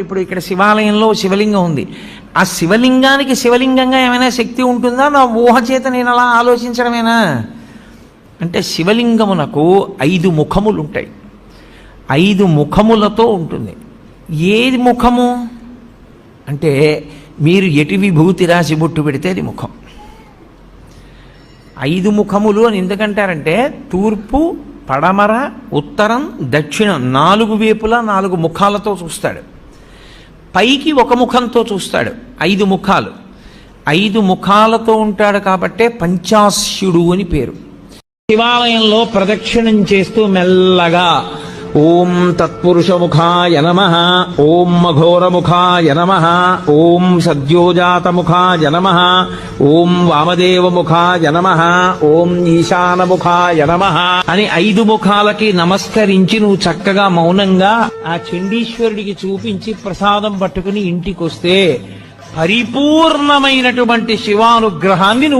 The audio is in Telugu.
ఇప్పుడు ఇక్కడ శివాలయంలో శివలింగం ఉంది. ఆ శివలింగానికి శివలింగంగా ఏమైనా శక్తి ఉంటుందా? నా ఊహ చేత నేను అలా ఆలోచించడమేనా? అంటే శివలింగమునకు 5 ముఖములు ఉంటాయి. 5 ముఖములతో ఉంటుంది. ఏది ముఖము అంటే మీరు ఎటు విభూతి రాసి బొట్టు పెడితే అది ముఖం. 5 ముఖములు అని ఎందుకంటారంటే తూర్పు, పడమర, ఉత్తరం, దక్షిణం 4 వైపులా 4 ముఖాలతో చూస్తాడు. పైకి 1 ముఖంతో చూస్తాడు. 5 ముఖాలు. 5 ముఖాలతో ఉంటాడు కాబట్టే పంచాస్యుడు అని పేరు. శివాలయంలో ప్రదక్షిణం చేస్తూ మెల్లగా ఓం తత్పురుషముఖాయ నమః, ఓం మఘోరముఖాయ నమః, ఓం సద్యోజాతముఖాయ నమః, ఓం వామదేవముఖాయ నమః, ఓం ఈశానముఖాయ నమః అని 5 ముఖాలకి నమస్కరించి నువ్వు చక్కగా మౌనంగా ఆ చండీశ్వరుడికి చూపించి ప్రసాదం పట్టుకుని ఇంటికొస్తే పరిపూర్ణమైనటువంటి శివానుగ్రహాన్ని